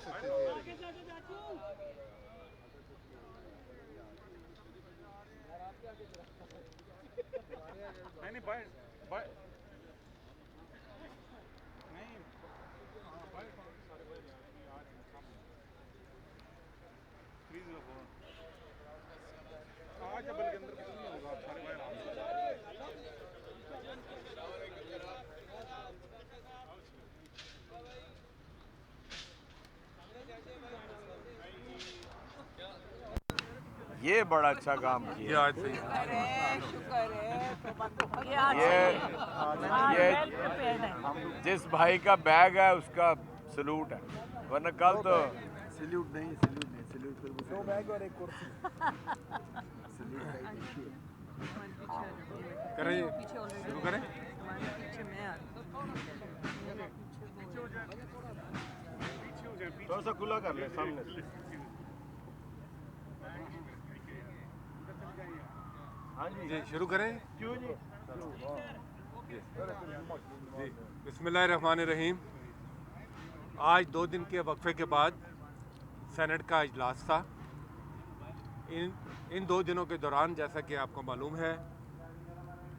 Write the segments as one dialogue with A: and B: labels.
A: सकते थे।
B: नहीं नहीं बाय बाय नहीं बाय सारे बाय आ रहे हैं सामने प्लीज आज बल के अंदर कुछ नहीं होगा आप सारे बाहर
C: ये बड़ा अच्छा काम
B: ये
C: किया।
B: आज सही
C: ये जिस भाई का बैग है उसका सलूट है, वरना कल तो
A: सैल्यूट नहीं, सैल्यूट फिर वो 2 बैग और 1 कुर्सी। सैल्यूट भाई देखिए।
B: करें शुरू करें।
C: थोड़ा सा खुला कर ले सामने से। हाँ
B: जी शुरू करें।
C: क्यों जी?
B: जी बिस्मिल्लाहिर्रहमानिर्रहीम। आज 2 दिन के वक्फे के बाद सेनेट का इजलास था। इन 2 दिनों के दौरान जैसा कि आपको मालूम है,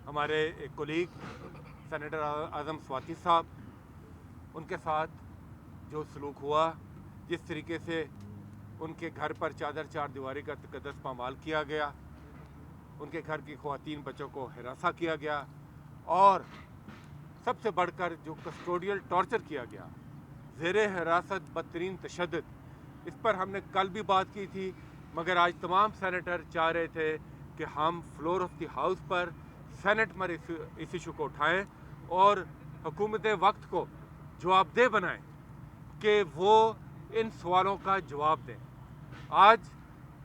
B: हमारे एक कोलीग सेनेटर आज़म स्वाति साहब, उनके साथ जो सलूक हुआ, जिस तरीके से उनके घर पर चार दीवारी का तकद्दस पामाल किया गया, उनके घर की ख़वातीन बच्चों को हिरासा किया गया और सबसे बढ़कर जो कस्टोडियल टॉर्चर किया गया, ज़ेरे हिरासत बदतरीन तशद्दुद, इस पर हमने कल भी बात की थी, मगर आज तमाम सेनेटर चाह रहे थे कि हम फ्लोर ऑफ द हाउस पर सेनेट में इस इशू को उठाएं और हुकूमत वक्त को जवाबदेह बनाएं कि वो इन सवालों का जवाब दें। आज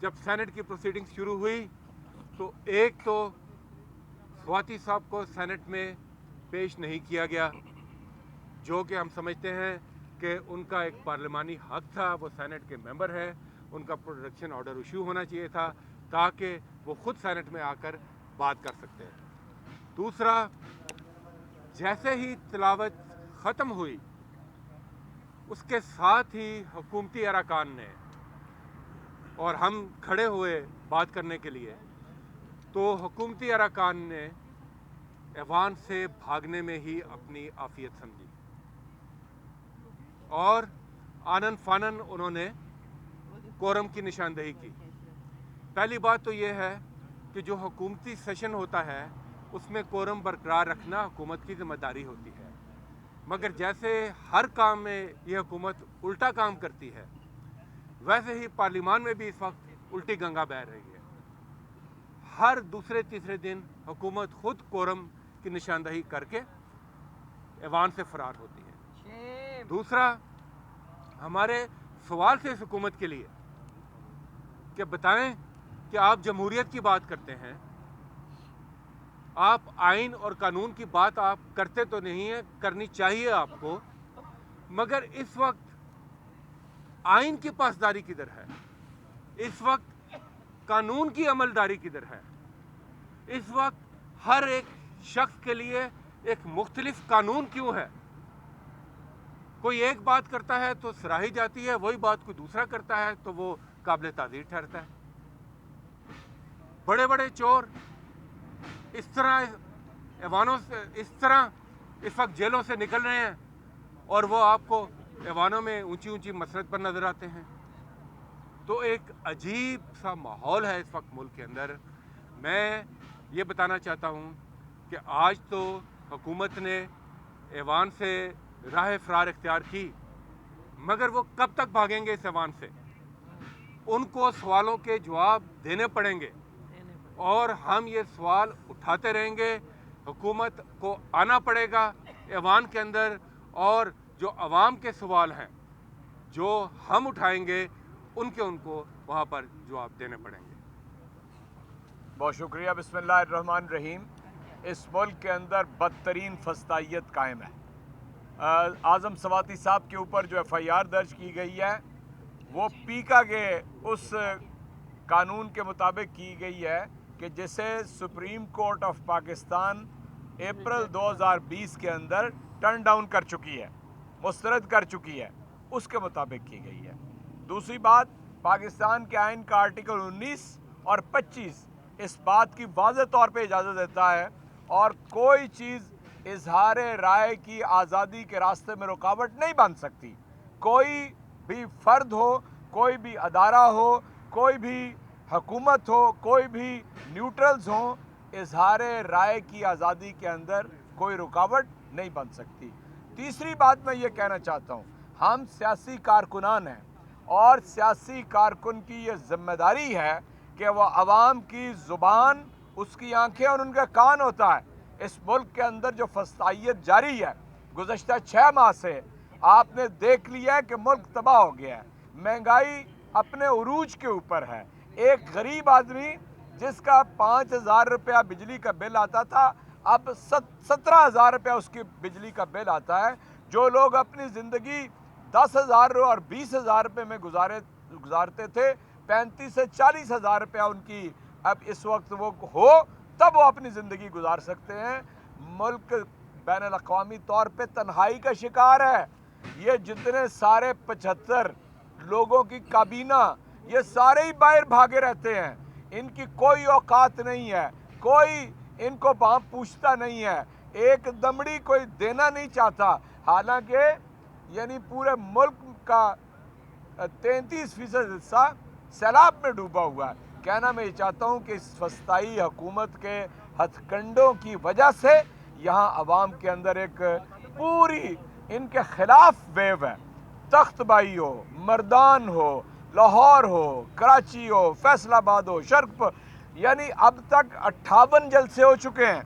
B: जब सेनेट की प्रोसीडिंग्स शुरू हुई तो एक तो स्वाति साहब को सेनेट में पेश नहीं किया गया, जो कि हम समझते हैं कि उनका एक पार्लिमानी हक था, वो सेनेट के मेंबर है, उनका प्रोटेक्शन ऑर्डर इशू होना चाहिए था ताकि वो खुद सेनेट में आकर बात कर सकते हैं। दूसरा, जैसे ही तिलावत ख़त्म हुई उसके साथ ही हुकूमती अरकान ने, और हम खड़े हुए बात करने के लिए, तो हुकूमती अरकान ने ऐवान से भागने में ही अपनी आफियत समझी और आनन फानन उन्होंने कोरम की निशानदेही की। पहली बात तो ये है कि जो हुकूमती सेशन होता है उसमें कोरम बरकरार रखना हुकूमत की जिम्मेदारी होती है, मगर जैसे हर काम में ये हुकूमत उल्टा काम करती है, वैसे ही पार्लियामान में भी इस वक्त उल्टी गंगा बह रही है। हर दूसरे तीसरे दिन हुकूमत खुद कोरम की निशानदेही करके ऐवान से फरार होती है। दूसरा, हमारे सवाल से इस हुकूमत के लिए कि बताएं कि आप जमहूरियत की बात करते हैं, आप आइन और कानून की बात आप करते तो नहीं है, करनी चाहिए आपको, मगर इस वक्त आइन की पासदारी किधर है? इस वक्त कानून की अमलदारी किधर है? इस वक्त हर एक शख्स के लिए एक मुख्तलिफ कानून क्यों है? कोई एक बात करता है तो सराही जाती है, वही बात कोई दूसरा करता है तो वो काबिल ताज़ीर ठहरता है। बड़े बड़े चोर इस तरह ऐवानों से, इस तरह इस वक्त जेलों से निकल रहे हैं और वो आपको ऐवानों में ऊंची ऊंची मसरत पर नजर आते हैं। तो एक अजीब सा माहौल है इस वक्त मुल्क के अंदर। मैं ये बताना चाहता हूँ कि आज तो हुकूमत ने ऐवान से राह फरार इख्तियार की, मगर वो कब तक भागेंगे इस ऐवान से? उनको सवालों के जवाब देने पड़ेंगे और हम ये सवाल उठाते रहेंगे। हुकूमत को आना पड़ेगा ऐवान के अंदर और जो अवाम के सवाल हैं जो हम उठाएंगे उनको वहाँ पर जवाब देने पड़ेंगे।
C: बहुत शुक्रिया। बिस्मिल्लाहिर्रहमानिर्रहीम। इस मुल्क के अंदर बदतरीन फस्तायत कायम है। आज़म स्वाति साहब के ऊपर जो FIR दर्ज की गई है वो पीका के उस कानून के मुताबिक की गई है कि जिसे सुप्रीम कोर्ट ऑफ पाकिस्तान अप्रैल 2020 के अंदर टर्न डाउन कर चुकी है, मुस्तरद कर चुकी है। उसके मुताबिक की गई है। दूसरी बात, पाकिस्तान के आइन का आर्टिकल 19 और 25 इस बात की वाज़ेह तौर पे इजाज़त देता है और कोई चीज़ इजहार राय की आज़ादी के रास्ते में रुकावट नहीं बन सकती। कोई भी फ़र्द हो, कोई भी अदारा हो, कोई भी हुकूमत हो, कोई भी न्यूट्रल्स हो, इजहार राय की आज़ादी के अंदर कोई रुकावट नहीं बन सकती। तीसरी बात मैं ये कहना चाहता हूँ, हम सियासी कारकुनान हैं और सियासी कारकुन की ये जिम्मेदारी है कि वह अवाम की ज़ुबान, उसकी आंखें और उनका कान होता है। इस मुल्क के अंदर जो फस्तायत जारी है गुज़श्ता 6 माह से, आपने देख लिया है कि मुल्क तबाह हो गया है। महंगाई अपने उरूज के ऊपर है। एक गरीब आदमी जिसका 5,000 रुपया बिजली का बिल आता था, अब 17,000 रुपया उसकी बिजली का बिल आता है। जो लोग अपनी ज़िंदगी 10,000 और 20,000 रुपये में गुजारते थे, 35 से 40,000 रुपया उनकी अब इस वक्त वो हो तब वो अपनी ज़िंदगी गुजार सकते हैं। मुल्क बैनुल अक़वामी तौर पे तन्हाई का शिकार है। ये जितने सारे 75 लोगों की काबीना, ये सारे ही बाहर भागे रहते हैं। इनकी कोई औकात नहीं है, कोई इनको वहाँ पूछता नहीं है, एक दमड़ी कोई देना नहीं चाहता। हालांकि यानी पूरे मुल्क का 33% हिस्सा सैलाब में डूबा हुआ है। कहना मैं ये चाहता हूँ कि इस फस्ताई हुकूमत के हथकंडों की वजह से यहाँ अवाम के अंदर एक पूरी इनके खिलाफ वेव है। तख्तबाई हो, मर्दान हो, लाहौर हो, कराची हो, फैसलाबाद हो, शर्क, यानी अब तक 58 जलसे हो चुके हैं।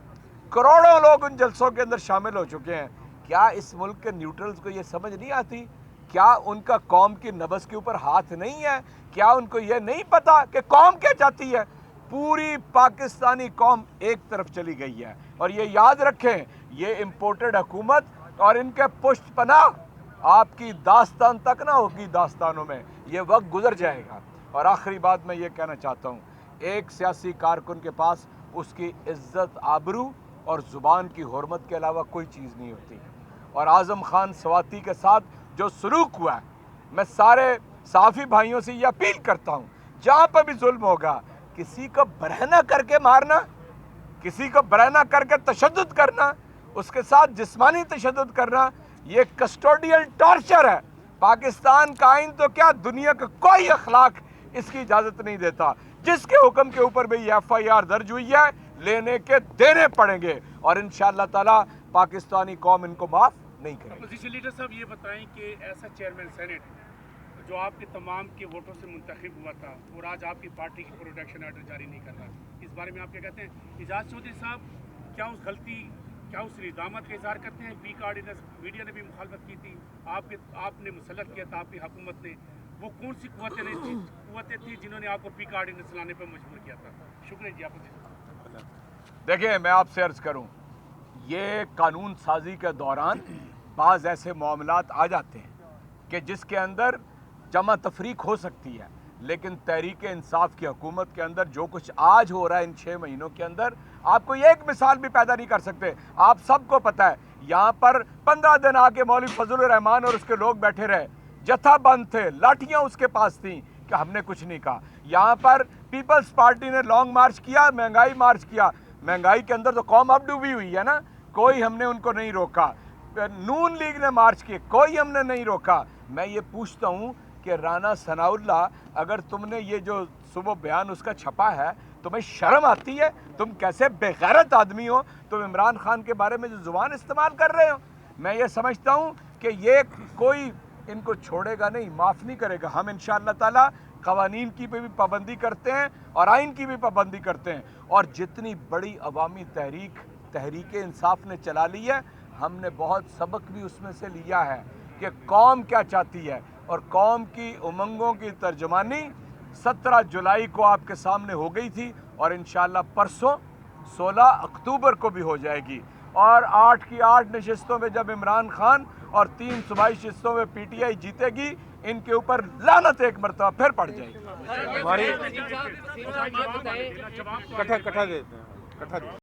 C: करोड़ों लोग उन जलसों के अंदर शामिल हो चुके हैं। क्या इस मुल्क के न्यूट्रल्स को ये समझ नहीं आती? क्या उनका कौम की नब्ज़ के ऊपर हाथ नहीं है? क्या उनको ये नहीं पता कि कौम क्या चाहती है? पूरी पाकिस्तानी कौम एक तरफ चली गई है। और ये याद रखें, ये इम्पोर्टेड हुकूमत और इनके पुष्ट पनाह आपकी दास्तान तक ना होगी। दास्तानों में ये वक्त गुजर जाएगा। और आखिरी बात मैं ये कहना चाहता हूँ, एक सियासी कारकुन के पास उसकी इज्जत, आबरू और ज़ुबान की हुर्मत के अलावा कोई चीज़ नहीं होती। और आज़म खान स्वाति के साथ जो सलूक हुआ है, मैं सारे सहाफ़ी भाइयों से ये अपील करता हूँ, जहाँ पर भी जुल्म होगा, किसी को बरहना करके मारना, किसी को बरहना करके तशद्दुद करना, उसके साथ जिस्मानी तशद्दुद करना, ये कस्टोडियल टॉर्चर है। पाकिस्तान का आइन तो क्या, दुनिया का कोई अखलाक इसकी इजाज़त नहीं देता। जिसके हुक्म के ऊपर भी FIR दर्ज हुई है, लेने के देने पड़ेंगे और इंशाअल्लाह ताला पाकिस्तानी कौम इनको माफ़ नहीं करेगी।
D: अपोजिशन लीडर साहब ये बताएं कि ऐसा चेयरमैन सेनेट जो आपके तमाम के वोटों से मुंतखब हुआ था और आज आपकी पार्टी की प्रोटेक्शन ऑर्डर जारी नहीं कर रहा, इस बारे में आप क्या कहते हैं? एजाज चौधरी साहब क्या उस गलती, क्या उस निदामत का इजहार करते हैं? पीक ऑर्डिनेंस मीडिया ने भी मुखालफत की थी, आपने मुसल्लत किया था आपकी हुकूमत ने, वो कौन सी कुव्वतें थी जिन्होंने आपको पीक ऑर्डिनेंस लाने पर मजबूर किया था? शुक्रिया जी। आप
C: देखिए, मैं आपसे अर्ज़ करूं, ये कानून साजी के दौरान बाज़ ऐसे मामलात आ जाते हैं कि जिसके अंदर जमा तफरीक हो सकती है, लेकिन तहरीक इंसाफ की हुकूमत के अंदर जो कुछ आज हो रहा है इन 6 महीनों के अंदर, आपको ये एक मिसाल भी पैदा नहीं कर सकते। आप सबको पता है, यहाँ पर 15 दिन आके मौलवी फजलुर रहमान और उसके लोग बैठे रहे, जत्था बंद थे, लाठियाँ उसके पास थीं कि हमने कुछ नहीं कहा। यहाँ पर पीपल्स पार्टी ने लॉन्ग मार्च किया, महंगाई मार्च किया। महंगाई के अंदर तो कौम अब डूबी हुई है ना, कोई हमने उनको नहीं रोका। नून लीग ने मार्च किए, कोई हमने नहीं रोका। मैं ये पूछता हूँ कि राना सनाउल्लाह, अगर तुमने ये जो सुबह बयान उसका छपा है, तुम्हें शर्म आती है? तुम कैसे बेगैरत आदमी हो, तुम इमरान खान के बारे में जो ज़ुबान इस्तेमाल कर रहे हो। मैं ये समझता हूँ कि ये कोई इनको छोड़ेगा नहीं, माफ़ नहीं करेगा। हम इंशाअल्लाह ताला क़वानीन की भी पाबंदी करते हैं और आइन की भी पाबंदी करते हैं। और जितनी बड़ी अवामी तहरीक इंसाफ ने चला ली है, हमने बहुत सबक भी उसमें से लिया है कि कौम क्या चाहती है, और कौम की उमंगों की तर्जमानी 17 जुलाई को आपके सामने हो गई थी और इंशाअल्लाह परसों 16 अक्टूबर को भी हो जाएगी। और 8 की 8 नशिस्तों में जब इमरान खान और 3 सूबाई नशिस्तों में PTI जीतेगी, इनके ऊपर लानत एक मरतबा फिर पड़ जाएगी।
B: कट्ठा देते हैं, कट्ठा